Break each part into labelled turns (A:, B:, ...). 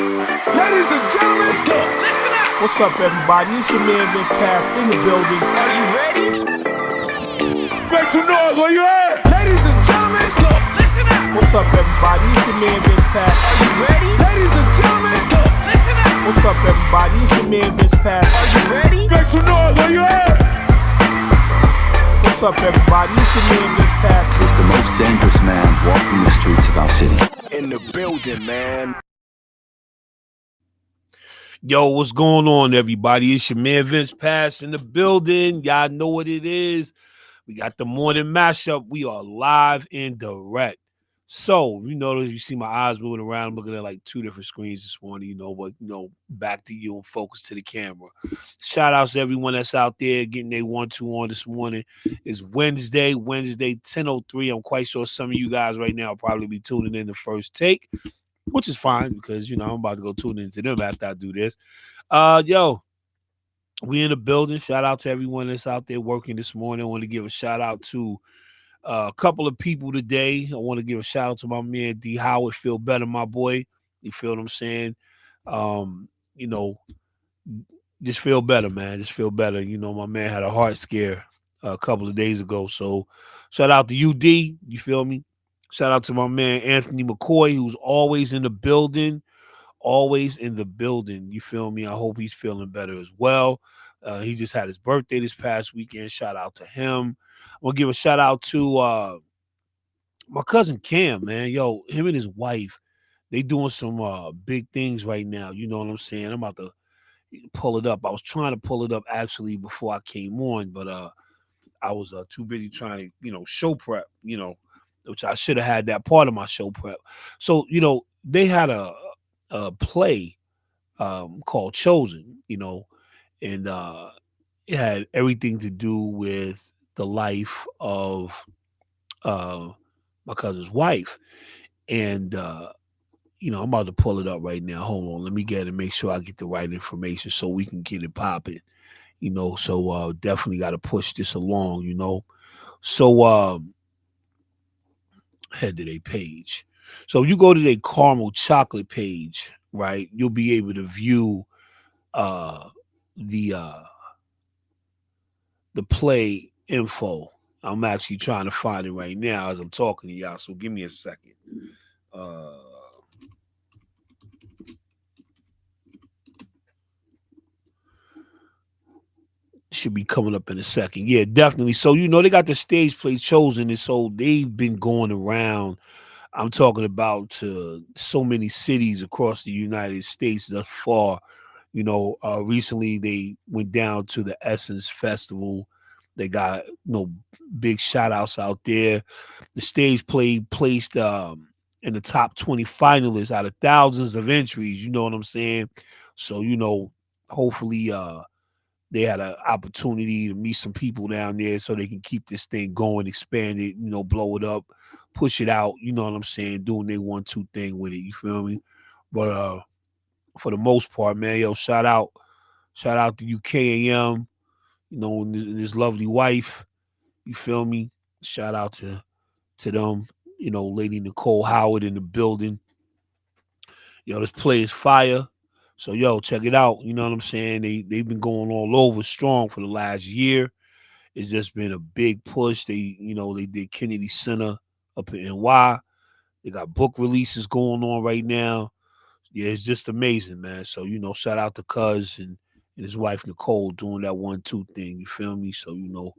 A: Ladies and gentlemen, let's go. Listen up.
B: What's up, everybody? It's your man Vince Pass in the building.
A: Are you ready? Make some noise where you at. Ladies and gentlemen, let's go. Listen up.
B: What's up, everybody? It's your man Vince Pass.
A: Are you ready? Ladies and gentlemen, let's go. Listen up.
B: What's up, everybody? It's your man Vince Pass.
A: Are you ready? Make some noise where you at.
B: What's up, everybody? It's your man Vince Pass.
C: Is the most dangerous man walking the streets of our city.
A: In the building, man.
D: Yo, what's going on, everybody? It's your man Vince Pass in the building. Y'all know what it is. We got the morning mashup. We are live and direct. So, you see my eyes moving around. I'm looking at like two different screens this morning, but back to you and focus to the camera. Shout outs to everyone that's out there getting their 1-2 on this morning. It's Wednesday, 10:03. I'm quite sure some of you guys right now will probably be tuning in the first take, which is fine because, I'm about to go tune into them after I do this. We in the building. Shout out to everyone that's out there working this morning. I want to give a shout out to a couple of people today. I want to give a shout out to my man D Howard. Feel better, my boy. You feel what I'm saying? Just feel better, man. Just feel better. My man had a heart scare a couple of days ago. So shout out to UD. You feel me? Shout out to my man Anthony McCoy, who's always in the building. Always in the building. You feel me? I hope he's feeling better as well. He just had his birthday this past weekend. Shout out to him. I'm going to give a shout out to my cousin Cam, man. Yo, him and his wife, they doing some big things right now. You know what I'm saying? I'm about to pull it up. I was trying to pull it up actually before I came on, but I was too busy trying to, show prep, which I should have had that part of my show prep. So, they had a play called Chosen, and it had everything to do with the life of my cousin's wife. And, I'm about to pull it up right now. Hold on. Let me get it and make sure I get the right information so we can get it popping, so definitely got to push this along, So head to their page. So if you go to their caramel chocolate page, right, you'll be able to view the play info. I'm actually trying to find it right now as I'm talking to y'all, so give me a second. Should be coming up in a second. Yeah, definitely. So, they got the stage play Chosen, and so they've been going around. I'm talking about to so many cities across the United States thus far. Recently they went down to the Essence Festival. They got big shout outs out there. The stage play placed in the top 20 finalists out of thousands of entries. You know what I'm saying? So, hopefully they had an opportunity to meet some people down there so they can keep this thing going, expand it, blow it up, push it out, you know what I'm saying, doing their 1-2 thing with it, you feel me? But for the most part, man, shout out to UKAM, and his lovely wife, you feel me? Shout out to them, Lady Nicole Howard in the building. This play is fire. So, check it out. You know what I'm saying? They've been going all over strong for the last year. It's just been a big push. They did Kennedy Center up in NY. They got book releases going on right now. Yeah, it's just amazing, man. So, shout out to Cuz and his wife Nicole doing that 1-2 thing. You feel me? So,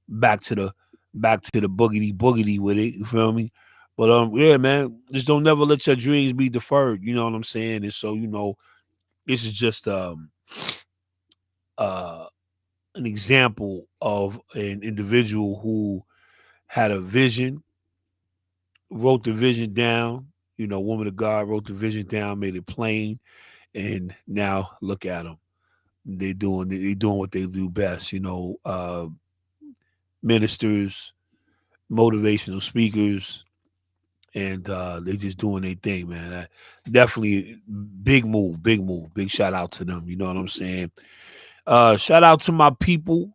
D: back to the boogity with it. You feel me? But yeah, man, just don't never let your dreams be deferred. You know what I'm saying? And so, this is just an example of an individual who had a vision, wrote the vision down. Woman of God wrote the vision down, made it plain, and now look at them. They're doing what they do best. Ministers, motivational speakers, and they just doing their thing, man. Definitely big move, big shout out to them. You know what I'm saying? Shout out to my people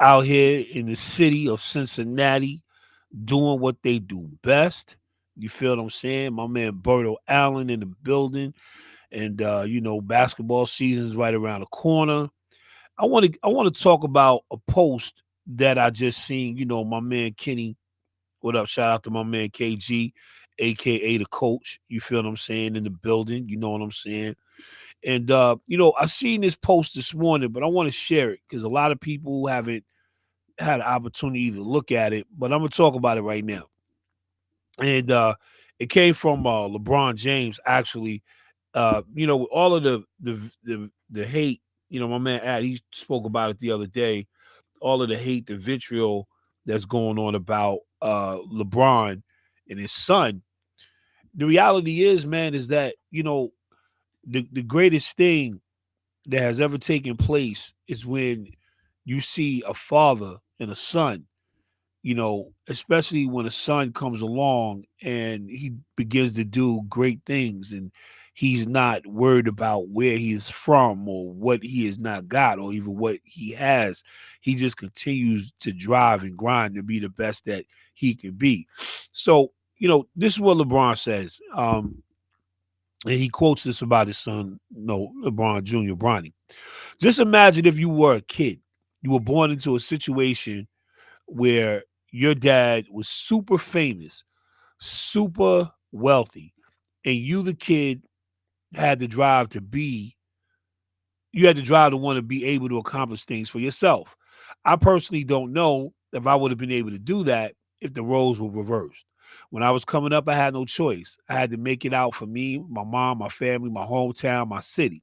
D: out here in the city of Cincinnati doing what they do best. You feel what I'm saying? My man Berto Allen in the building. And basketball season is right around the corner. I want to talk about a post that I just seen. My man Kenny. What up? Shout out to my man KG, aka the coach. You feel what I'm saying? In the building. You know what I'm saying? And I seen this post this morning, but I want to share it because a lot of people haven't had an opportunity to look at it. But I'm gonna talk about it right now. And it came from LeBron James actually. With all of the hate, my man Ad, he spoke about it the other day. All of the hate, the vitriol that's going on about LeBron and his son. The reality is, man, is that the greatest thing that has ever taken place is when you see a father and a son, especially when a son comes along and he begins to do great things and he's not worried about where he is from or what he has not got or even what he has. He just continues to drive and grind to be the best that he can be. So, this is what LeBron says. And he quotes this about his son, LeBron Jr., Bronny. Just imagine if you were a kid. You were born into a situation where your dad was super famous, super wealthy, and you, the kid, had to drive to be, you had to drive to want to be able to accomplish things for yourself. I personally don't know if I would have been able to do that if the roles were reversed. When I was coming up, I had no choice. I had to make it out for me, my mom, my family, my hometown, my city.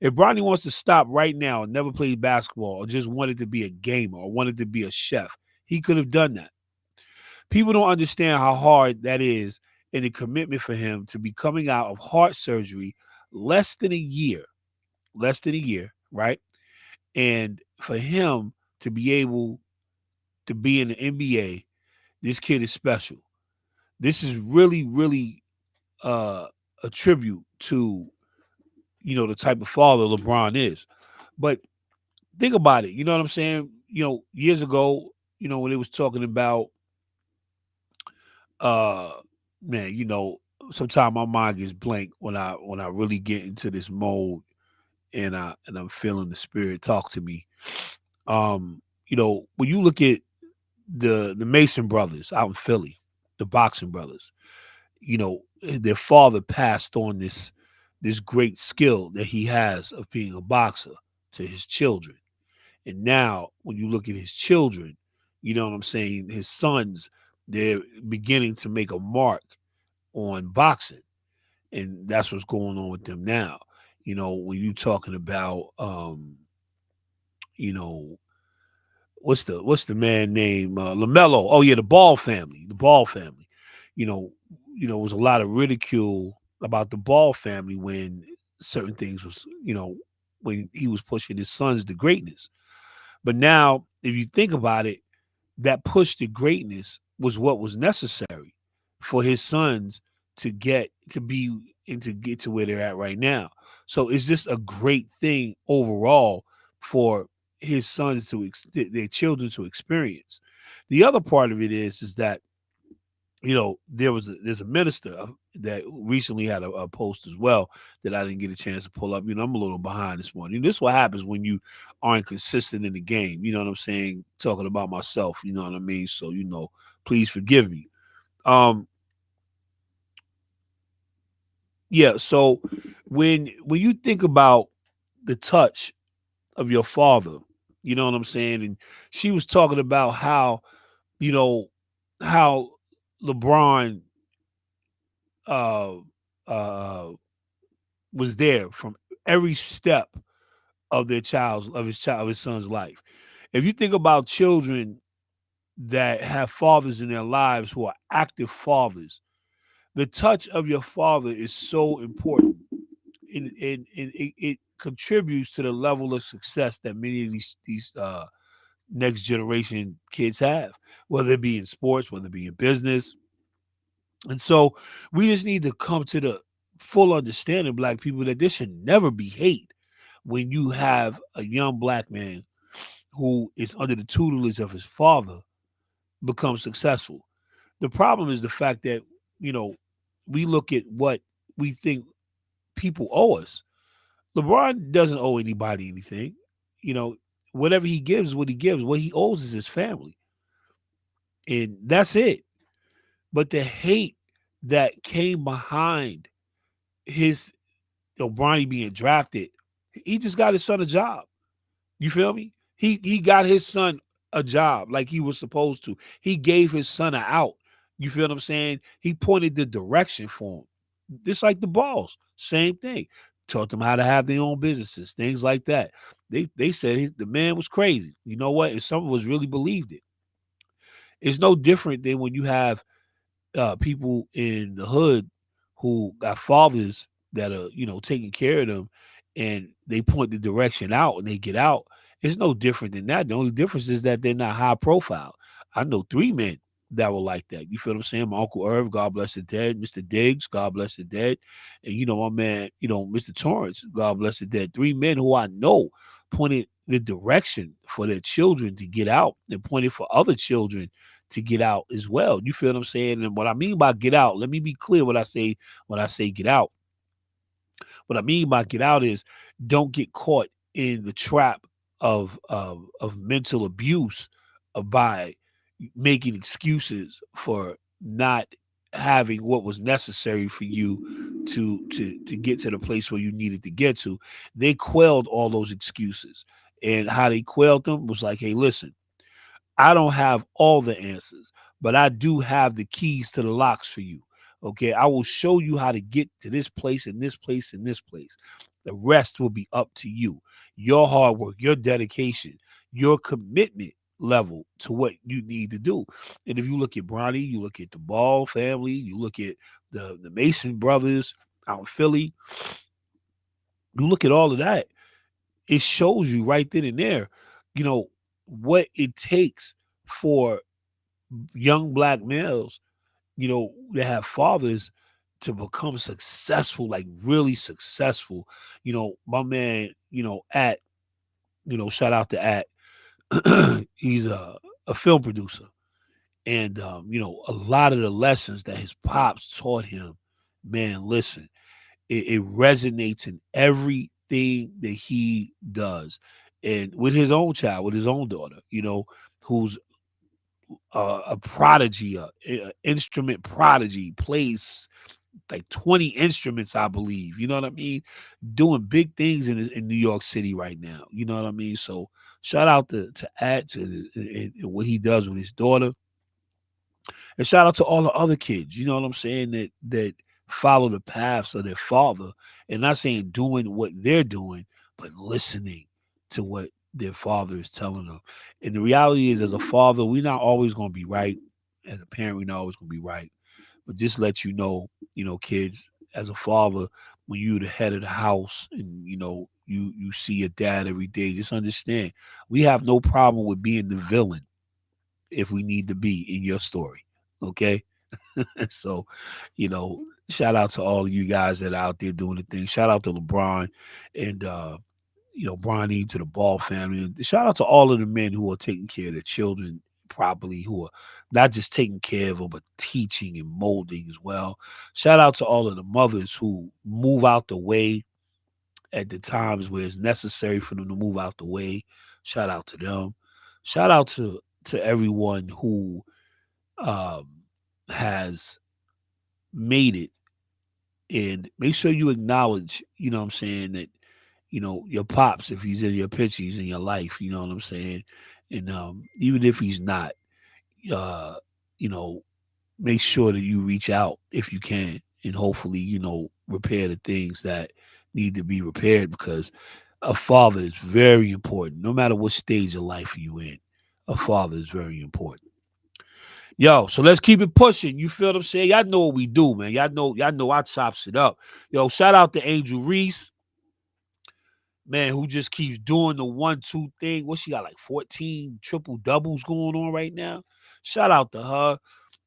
D: If Bronny wants to stop right now and never play basketball or just wanted to be a gamer or wanted to be a chef, he could have done that. People don't understand how hard that is and the commitment for him to be coming out of heart surgery less than a year, right? And for him to be able to be in the NBA, this kid is special. This is really, really uh, a tribute to, the type of father LeBron is. But think about it. You know what I'm saying? Years ago, when they was talking about uh man, sometimes my mind gets blank when I really get into this mode and I'm feeling the spirit talk to me. When you look at the Mason brothers out in Philly, the boxing brothers, their father passed on this great skill that he has of being a boxer to his children. And now when you look at his children, you know what I'm saying, his sons, they're beginning to make a mark on boxing. And that's what's going on with them now. When you talking about you know, what's the man name? LaMelo. Oh yeah, the Ball family. The Ball family. You know, there was a lot of ridicule about the Ball family when certain things was, when he was pushing his sons to greatness. But now, if you think about it, that push to greatness was what was necessary for his sons to get to be and to get to where they're at right now. So it's just a great thing overall for his sons their children to experience. The other part of it is that there's a minister that recently had a post as well that I didn't get a chance to pull up. I'm a little behind this one. This is what happens when you aren't consistent in the game. You know what I'm saying? Talking about myself, you know what I mean? So, please forgive me. Yeah, so when you think about the touch of your father, you know what I'm saying? And she was talking about you know, how LeBron uh uh was there from every step of of his son's life. If you think about children that have fathers in their lives who are active fathers, the touch of your father is so important. It contributes to the level of success that many of these next generation kids have, whether it be in sports, whether it be in business. And so we just need to come to the full understanding, black people, that there should never be hate when you have a young black man who is under the tutelage of his father become successful. The problem is the fact that you know, we look at what we think people owe us. LeBron doesn't owe anybody anything. You know, whatever he gives is what he gives. What he owes is his family. And that's it. But the hate that came behind his Bronny being drafted, he just got his son a job. You feel me? He got his son a job like he was supposed to. He gave his son an out. You feel what I'm saying? He pointed the direction for him. Just like the balls, same thing. Taught them how to have their own businesses, things like that. They said the man was crazy. You know what? And some of us really believed it. It's no different than when you have people in the hood who got fathers that are, taking care of them, and they point the direction out and they get out. It's no different than that. The only difference is that they're not high profile. I know 3 men that were like that. You feel what I'm saying? My Uncle Irv, God bless the dead. Mr. Diggs, God bless the dead. And, my man, Mr. Torrance, God bless the dead. 3 men who I know pointed the direction for their children to get out and pointed for other children to get out as well. You feel what I'm saying? And what I mean by get out, let me be clear what I say when I say get out. What I mean by get out is don't get caught in the trap of mental abuse by making excuses for not having what was necessary for you to get to the place where you needed to get to. They quelled all those excuses. And how they quelled them was like, hey, listen, I don't have all the answers, but I do have the keys to the locks for you. Okay, I will show you how to get to this place and this place and this place. The rest will be up to you. Your hard work, your dedication, your commitment level to what you need to do. And if you look at Bronny, you look at the Ball family, you look at the Mason brothers out in Philly, you look at all of that, it shows you right then and there, what it takes for young black males, that have fathers to become successful, like really successful. My man, shout out to at, he's a film producer. And, a lot of the lessons that his pops taught him, man, listen, it resonates in everything that he does. And with his own child, with his own daughter, who's a prodigy, instrument prodigy, plays like 20 instruments, I believe. You know what I mean? Doing big things in New York City right now. You know what I mean? So shout out to Ad to what he does with his daughter, and shout out to all the other kids. You know what I'm saying? That follow the paths of their father, and not saying doing what they're doing, but listening to what their father is telling them. And the reality is, as a father, we're not always going to be right. As a parent, we're not always going to be right. But just let kids, as a father, when you're the head of the house and, you see your dad every day, just understand we have no problem with being the villain if we need to be in your story. Okay? So, shout out to all of you guys that are out there doing the thing. Shout out to LeBron and, Bronny, to the Ball family. And shout out to all of the men who are taking care of their children properly, who are not just taking care of them, but teaching and molding as well. Shout out to all of the mothers who move out the way at the times where it's necessary for them to move out the way. Shout out to them. Shout out to everyone who has made it. And make sure you acknowledge, what I'm saying, that, your pops, if he's in your picture, he's in your life, you know what I'm saying? And even if he's not, uh, you know, make sure that you reach out if you can, and hopefully, repair the things that need to be repaired, because a father is very important. No matter what stage of life you're in, a father is very important. Yo, so let's keep it pushing. You feel what I'm saying? Y'all know what we do, man. Y'all know I chops it up. Yo, shout out to Angel Reese, man, who just keeps doing the 1-2 thing. What, she got like 14 triple doubles going on right now? Shout out to her.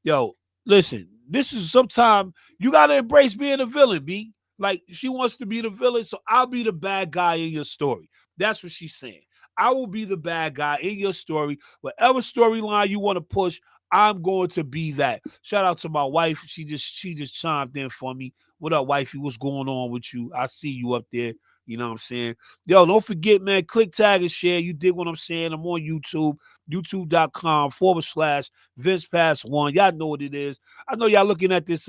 D: Yo, listen, this is sometime you gotta embrace being a villain, B. Like, she wants to be the villain, so I'll be the bad guy in your story. That's what she's saying. I will be the bad guy in your story. Whatever storyline you want to push, I'm going to be that. Shout out to my wife. She just chimed in for me. What up, wifey? What's going on with you? I see you up there. You know what I'm saying? Yo, don't forget, man, click, tag, and share. You dig what I'm saying? I'm on YouTube, youtube.com/Vince Pass One. Y'all know what it is. I know y'all looking at this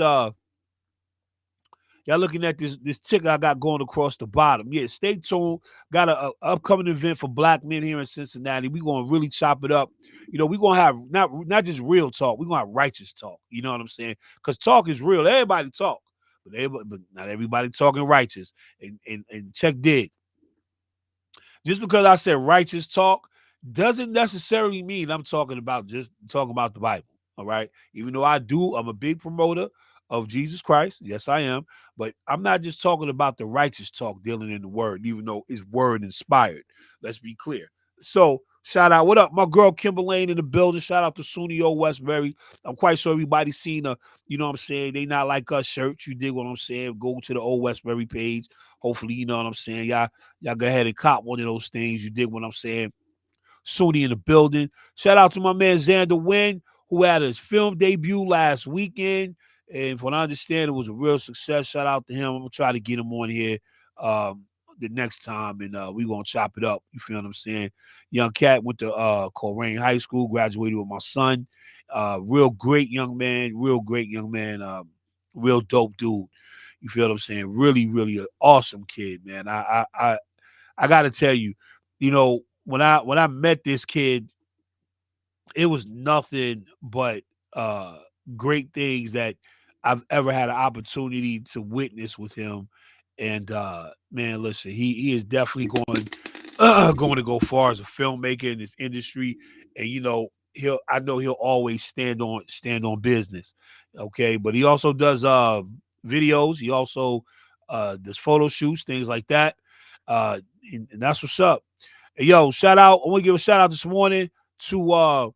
D: this ticker I got going across the bottom. Yeah, stay tuned. Got a upcoming event for black men here in Cincinnati. We're gonna really chop it up. You know, we're gonna have not just real talk, we're gonna have righteous talk. You know what I'm saying? Because talk is real. Everybody talk, but not everybody talking righteous. And check dig. Just because I said righteous talk doesn't necessarily mean I'm talking about the Bible. All right. Even though I'm a big promoter of Jesus Christ. Yes, I am. But I'm not just talking about the righteous talk dealing in the word, even though it's word inspired. Let's be clear. So shout out. What up? My girl Kimberlane in the building. Shout out to Sunio Westbury. I'm quite sure everybody's seen you know what I'm saying? They not like us shirts. You dig what I'm saying? Go to the old Westbury page. Hopefully, you know what I'm saying. Y'all go ahead and cop one of those things. You dig what I'm saying? Sony in the building. Shout out to my man Xander Wynn, who had his film debut last weekend. And from what I understand, it was a real success. Shout out to him. I'm going to try to get him on here the next time, and we're going to chop it up. You feel what I'm saying? Young cat went to Coleraine High School, graduated with my son. Real great young man, real real dope dude. You feel what I'm saying? Really, really an awesome kid, man. I got to tell you, you know, when I met this kid, it was nothing but great things that I've ever had an opportunity to witness with him. And man, listen, he is definitely going to go far as a filmmaker in this industry. And you know, I know he'll always stand on business. Okay. But he also does videos. He also does photo shoots, things like that. And that's what's up. Hey, yo, shout out. I want to give a shout out this morning to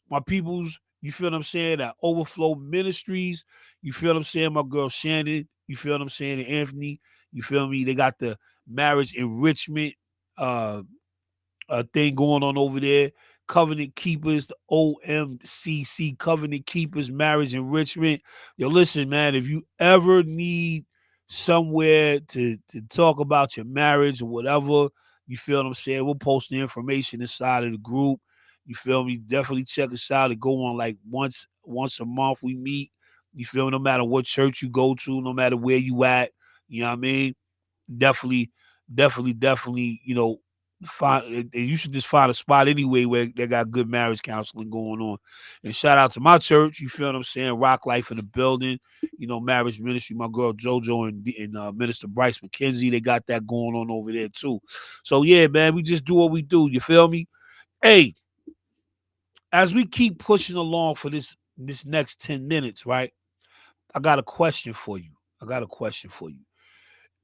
D: my peoples, you feel what I'm saying, at Overflow Ministries. You feel what I'm saying, my girl Shannon. You feel what I'm saying, and Anthony. You feel me? They got the marriage enrichment thing going on over there. Covenant Keepers, the OMCC, Covenant Keepers, Marriage Enrichment. Yo, listen, man, if you ever need somewhere to talk about your marriage or whatever, you feel what I'm saying, we'll post the information inside of the group. You feel me? Definitely check us out. It go on like once a month we meet. You feel me? No matter what church you go to, no matter where you at, you know what I mean? Definitely, you know, you should just find a spot anyway where they got good marriage counseling going on. And shout out to my church, you feel what I'm saying? Rock Life in the building, you know, marriage ministry, my girl JoJo and Minister Bryce McKenzie, they got that going on over there too. So yeah, man, we just do what we do. You feel me? Hey, as we keep pushing along for this next 10 minutes, right? I got a question for you.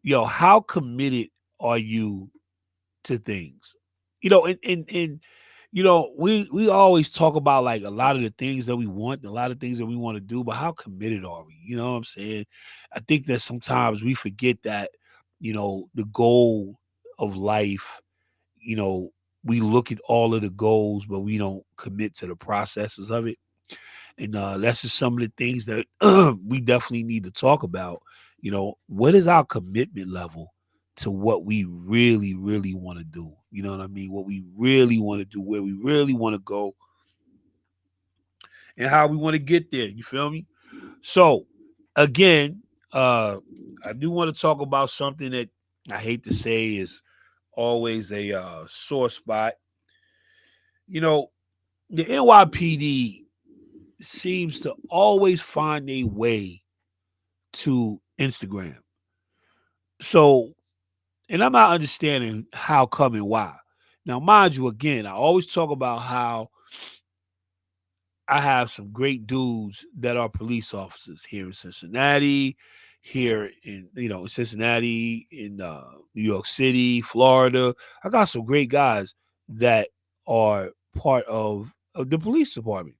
D: Yo, how committed are you to things? You know, and you know, we always talk about like a lot of the things that we want, a lot of things that we want to do, but how committed are we? You know what I'm saying? I think that sometimes we forget that, you know, the goal of life, you know, we look at all of the goals, but we don't commit to the processes of it. And that's just some of the things that we definitely need to talk about. You know, what is our commitment level to what we really, really want to do? You know what I mean? What we really want to do, where we really want to go, and how we want to get there. You feel me? So, again, I do want to talk about something that I hate to say is always a sore spot. You know, the NYPD seems to always find a way to Instagram. So, and I'm not understanding how come and why. Now, mind you, again, I always talk about how I have some great dudes that are police officers here in Cincinnati, here in, you know, in Cincinnati, in New York City, Florida. I got some great guys that are part of the police department.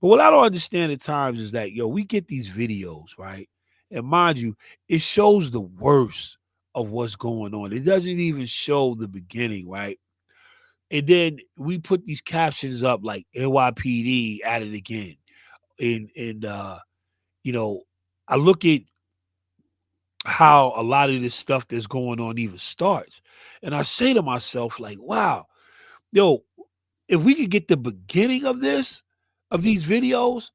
D: But what I don't understand at times is that, yo, we get these videos, right? And mind you, it shows the worst of what's going on. It doesn't even show the beginning, right? And then we put these captions up like NYPD at it again. And you know, I look at how a lot of this stuff that's going on even starts. And I say to myself, like, wow, yo, if we could get the beginning of these videos,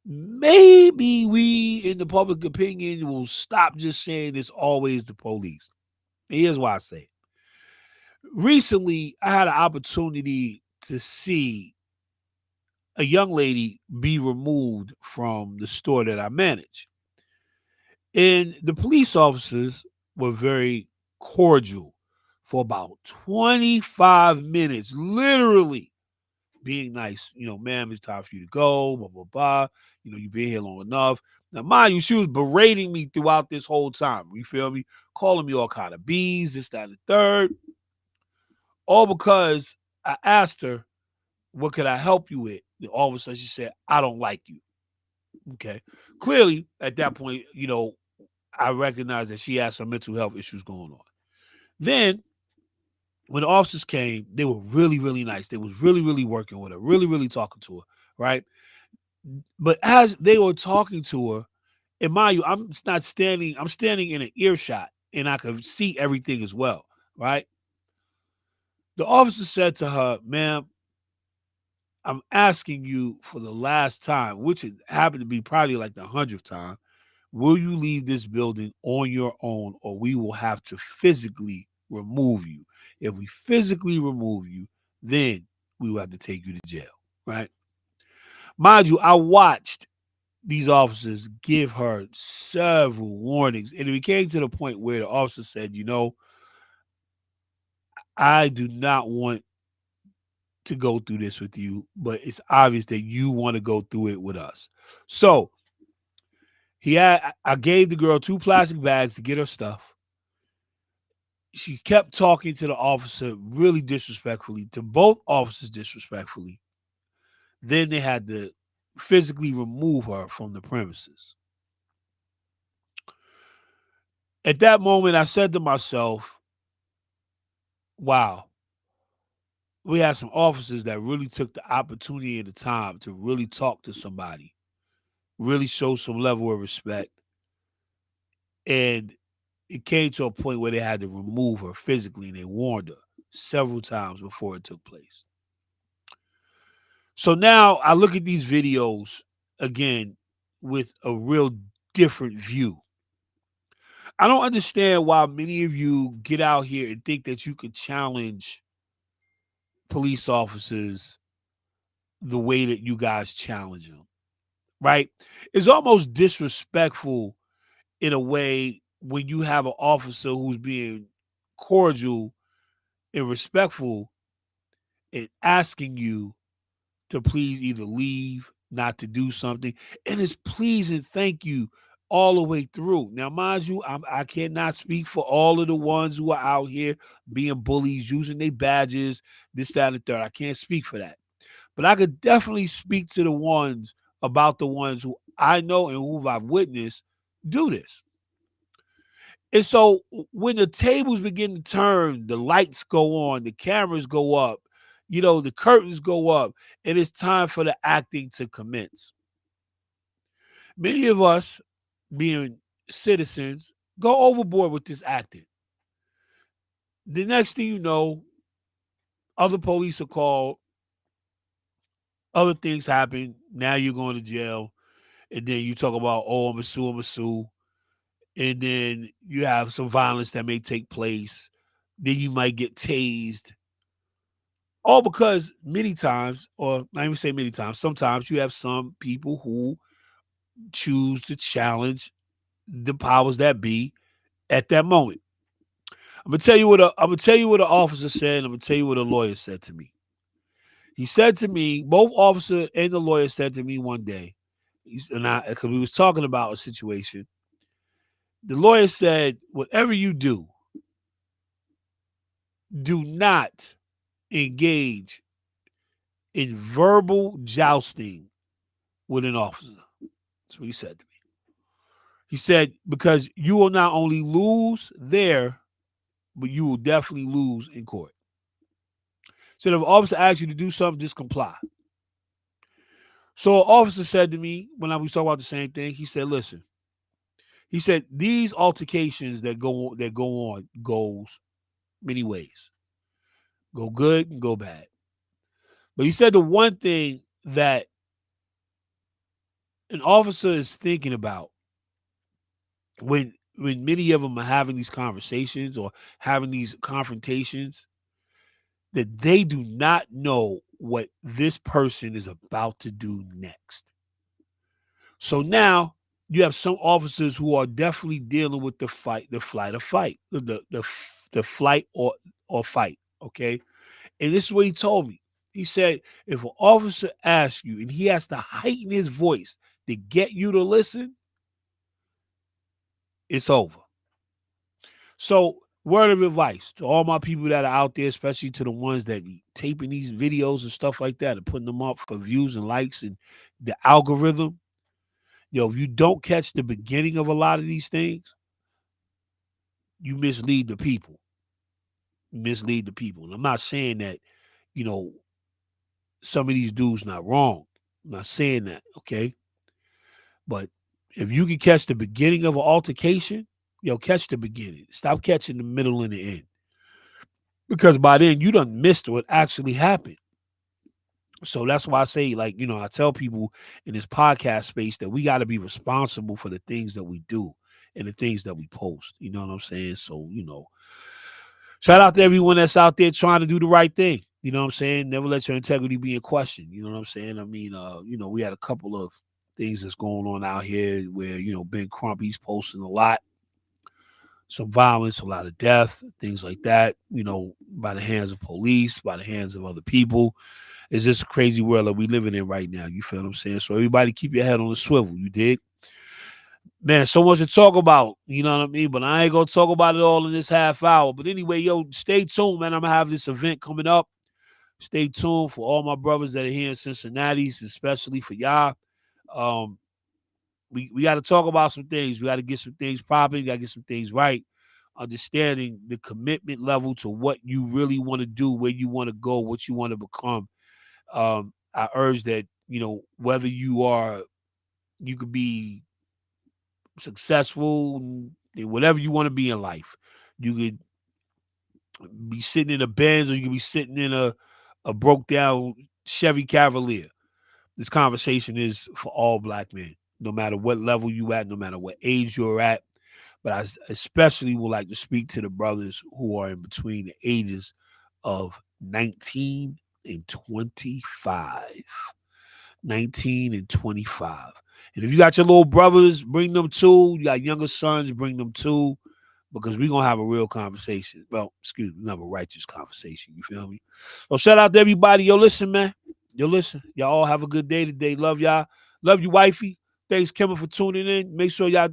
D: maybe we in the public opinion will stop just saying it's always the police. And here's why I say it. Recently, I had an opportunity to see a young lady be removed from the store that I manage. And the police officers were very cordial for about 25 minutes, literally being nice. You know, ma'am, it's time for you to go, blah, blah, blah. You know, you've been here long enough. Now, mind you, she was berating me throughout this whole time. You feel me? Calling me all kind of B's, this, that, and the third. All because I asked her, what could I help you with? And all of a sudden she said, I don't like you. Okay. Clearly, at that point, you know, I recognized that she had some mental health issues going on. Then, when the officers came, they were really, really nice. They was really, really working with her, really, really talking to her, right? But as they were talking to her, and mind you, I'm standing in an earshot, and I could see everything as well, right? The officer said to her, ma'am, I'm asking you for the last time, which it happened to be probably like the 100th time. Will you leave this building on your own, or we will have to physically remove you? If we physically remove you, then we will have to take you to jail, right? Mind you, I watched these officers give her several warnings, and it came to the point where the officer said, you know, I do not want to go through this with you, but it's obvious that you want to go through it with us. So I gave the girl 2 plastic bags to get her stuff. She kept talking to the officer really disrespectfully, to both officers disrespectfully. Then they had to physically remove her from the premises. At that moment, I said to myself, wow, we had some officers that really took the opportunity and the time to really talk to somebody, really show some level of respect. And it came to a point where they had to remove her physically, and they warned her several times before it took place. So now I look at these videos again with a real different view. I don't understand why many of you get out here and think that you could challenge police officers the way that you guys challenge them, right? It's almost disrespectful in a way when you have an officer who's being cordial and respectful and asking you to please either leave, not to do something, and it's please and thank you all the way through. Now, mind you, I cannot speak for all of the ones who are out here being bullies, using their badges, this, that, and the third. I can't speak for that. But I could definitely speak to the ones about the ones who I know and who I've witnessed do this. And so when the tables begin to turn, the lights go on, the cameras go up, you know, the curtains go up, and it's time for the acting to commence. Many of us, being citizens, go overboard with this acting. The next thing you know, other police are called, other things happen. Now you're going to jail. And then you talk about, oh, I'm a sue. And then you have some violence that may take place. Then you might get tased. All because many times, or not even say many times, sometimes you have some people who choose to challenge the powers that be at that moment. I'm gonna tell you what the officer said, and I'm gonna tell you what a lawyer said to me. He said to me, both officer and the lawyer said to me one day, because we was talking about a situation. The lawyer said, whatever you do not engage in verbal jousting with an officer. That's what he said to me. He said, because you will not only lose there, but you will definitely lose in court. Said if an officer asks you to do something, just comply. So an officer said to me when I was talking about the same thing, he said, listen, he said, these altercations that go on goes many ways. Go good and go bad. But he said the one thing that an officer is thinking about when many of them are having these conversations or having these confrontations, that they do not know what this person is about to do next. So now you have some officers who are definitely dealing with the flight or fight. Okay. And this is what he told me. He said, if an officer asks you and he has to heighten his voice to get you to listen, it's over. So, word of advice to all my people that are out there, especially to the ones that be taping these videos and stuff like that and putting them up for views and likes and the algorithm. If you don't catch the beginning of a lot of these things, you mislead the people. And I'm not saying that, some of these dudes not wrong. I'm not saying that, okay? But if you can catch the beginning of an altercation, catch the beginning. Stop catching the middle and the end. Because by then you done missed what actually happened. So that's why I say, I tell people in this podcast space that we got to be responsible for the things that we do and the things that we post. You know what I'm saying? So, shout out to everyone that's out there trying to do the right thing. You know what I'm saying? Never let your integrity be in question. You know what I'm saying? I mean, we had a couple of things that's going on out here where, Ben Crumpy's posting a lot. Some violence, a lot of death, things like that, by the hands of police, by the hands of other people. It's just a crazy world that we living in right now. You feel what I'm saying? So everybody keep your head on the swivel. You dig? Man, so much to talk about, you know what I mean? But I ain't going to talk about it all in this half hour. But anyway, stay tuned, man. I'm going to have this event coming up. Stay tuned for all my brothers that are here in Cincinnati, especially for y'all. We got to talk about some things. We got to get some things popping. We got to get some things right. Understanding the commitment level to what you really want to do, where you want to go, what you want to become. I urge that, whether you could be successful in whatever you want to be in life. You could be sitting in a Benz or you could be sitting in a broke down Chevy Cavalier. This conversation is for all black men, no matter what level you at, no matter what age you're at. But I especially would like to speak to the brothers who are in between the ages of 19 and 25. 19 and 25. And if you got your little brothers, bring them too. You got younger sons, bring them too. Because we're going to have a real conversation. Well, excuse me, we're going to have a righteous conversation. You feel me? So shout out to everybody. Yo, listen, man. Yo, listen. Y'all all have a good day today. Love y'all. Love you, wifey. Thanks, Kimber, for tuning in. Make sure y'all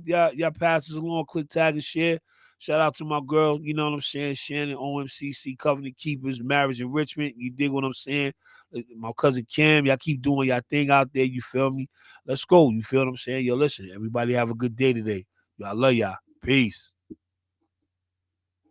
D: pass us along, click, tag, and share. Shout out to my girl, you know what I'm saying, Shannon, OMCC, Covenant Keepers, Marriage Enrichment. You dig what I'm saying? My cousin Cam, y'all keep doing y'all thing out there. You feel me? Let's go. You feel what I'm saying? Yo, listen, everybody have a good day today. Yo, I love y'all. Peace.